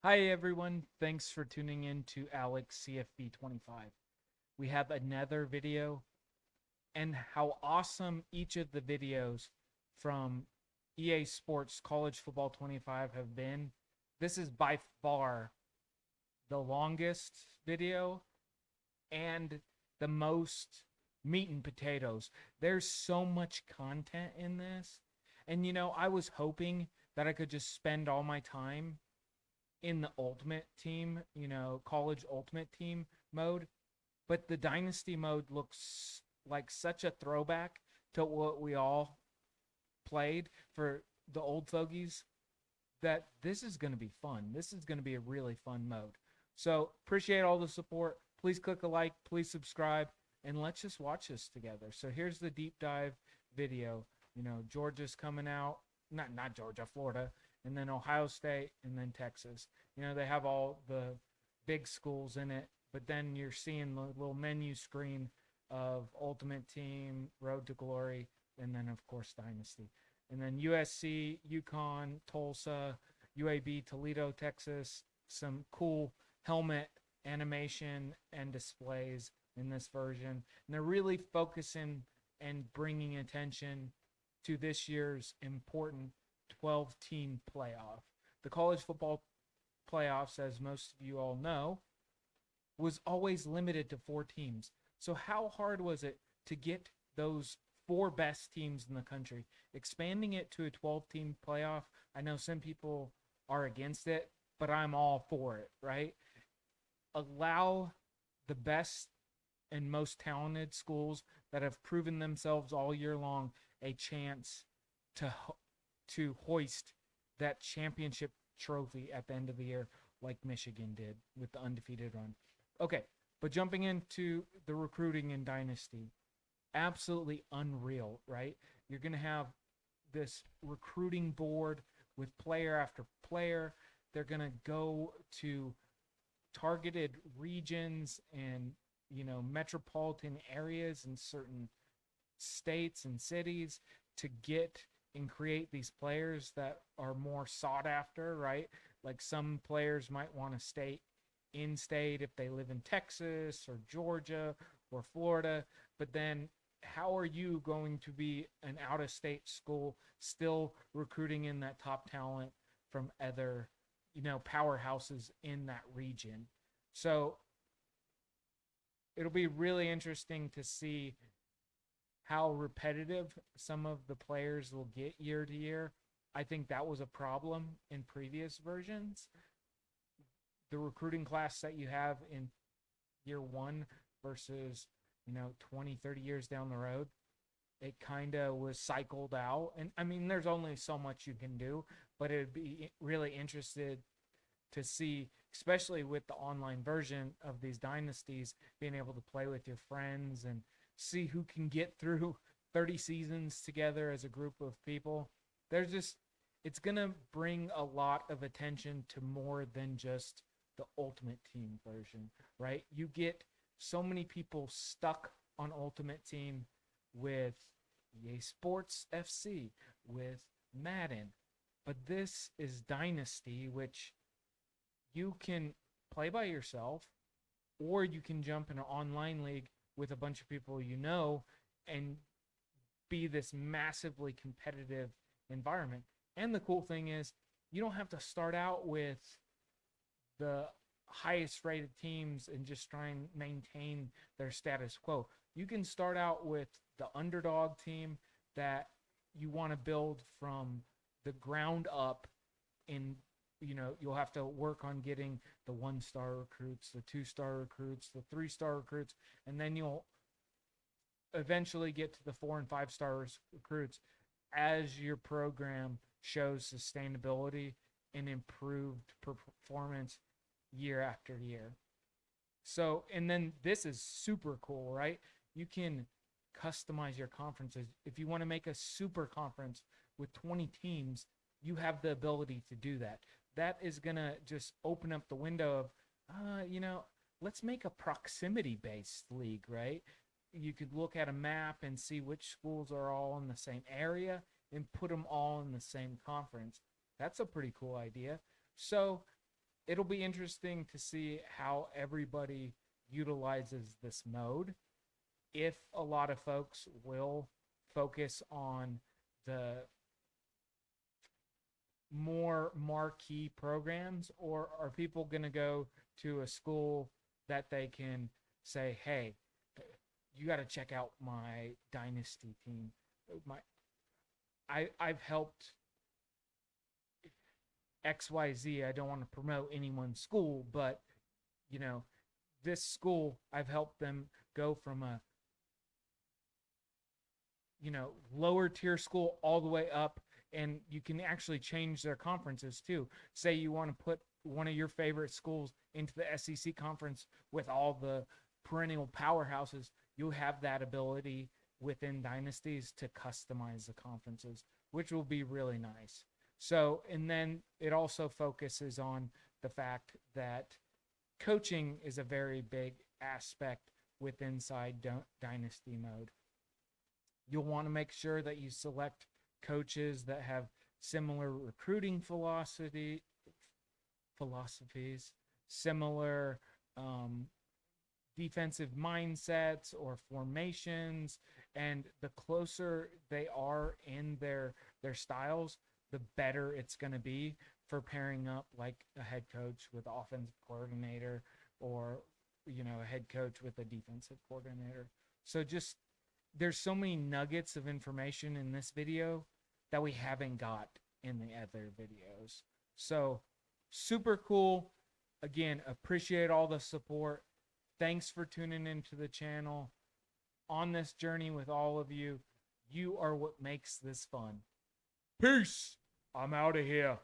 Hi, everyone. Thanks for tuning in to Alex CFB 25. We have another video, and how awesome each of the videos from EA Sports College Football 25 have been. This is by far the longest video and the most meat and potatoes. There's so much content in this. And I was hoping that I could just spend all my time in the ultimate team, college ultimate team mode. But the dynasty mode looks like such a throwback to what we all played for the old fogies that this is going to be fun. This is going to be a really fun mode. So appreciate all the support. Please click a like, please subscribe, and let's just watch this together. So here's the deep dive video. Georgia's coming out. Not Georgia, Florida, and then Ohio State, and then Texas. They have all the big schools in it, but then you're seeing the little menu screen of Ultimate Team, Road to Glory, and then of course Dynasty. And then USC, UConn, Tulsa, UAB, Toledo, Texas, some cool helmet animation and displays in this version. And they're really focusing and bringing attention to this year's important 12-team playoff. The college football playoffs, as most of you all know, was always limited to 4 teams. So how hard was it to get those 4 best teams in the country? Expanding it to a 12-team playoff, I know some people are against it, but I'm all for it, right? Allow the best and most talented schools that have proven themselves all year long a chance to hoist that championship trophy at the end of the year, like Michigan did with the undefeated run. Okay, but jumping into the recruiting in Dynasty, absolutely unreal, right? You're going to have this recruiting board with player after player. They're going to go to targeted regions and metropolitan areas in certain states and cities to get and create these players that are more sought after, right? Like some players might want to stay in state if they live in Texas or Georgia or Florida, but then how are you going to be an out of state school still recruiting in that top talent from other, powerhouses in that region? So it'll be really interesting to see how repetitive some of the players will get year to year. I think that was a problem in previous versions. The recruiting class that you have in year one versus, 20, 30 years down the road, it kind of was cycled out. And I mean, there's only so much you can do, but it'd be really interested to see, especially with the online version of these dynasties, being able to play with your friends and see who can get through 30 seasons together as a group of people. It's going to bring a lot of attention to more than just the Ultimate Team version, right? You get so many people stuck on Ultimate Team with EA Sports FC, with Madden. But this is Dynasty, which you can play by yourself, or you can jump in an online league with a bunch of people and be this massively competitive environment. And the cool thing is, you don't have to start out with the highest rated teams and just try and maintain their status quo. You can start out with the underdog team that you want to build from the ground up, and you'll have to work on getting the 1-star recruits, the 2-star recruits, the 3-star recruits, and then you'll eventually get to the 4 and 5-star recruits as your program shows sustainability and improved performance year after year. So, and then this is super cool, right? You can customize your conferences. If you want to make a super conference with 20 teams, you have the ability to do that. That is going to just open up the window of, let's make a proximity based league, right? You could look at a map and see which schools are all in the same area and put them all in the same conference. That's a pretty cool idea. So it'll be interesting to see how everybody utilizes this mode. If a lot of folks will focus on the more marquee programs, or are people going to go to a school that they can say, hey, you got to check out my Dynasty team. I've helped XYZ. I don't want to promote anyone's school, but you know, this school, I've helped them go from a lower tier school all the way up, and you can actually change their conferences too. Say you want to put one of your favorite schools into the SEC conference with all the perennial powerhouses, you have that ability within Dynasties to customize the conferences, which will be really nice. So, and then it also focuses on the fact that coaching is a very big aspect with inside Dynasty mode. You'll want to make sure that you select coaches that have similar recruiting philosophies, similar defensive mindsets or formations, and the closer they are in their styles, the better it's going to be for pairing up like a head coach with offensive coordinator, or a head coach with a defensive coordinator. So just, there's so many nuggets of information in this video that we haven't got in the other videos. So super cool. Again, appreciate all the support. Thanks for tuning into the channel. On this journey with all of you, you are what makes this fun. Peace. I'm out of here.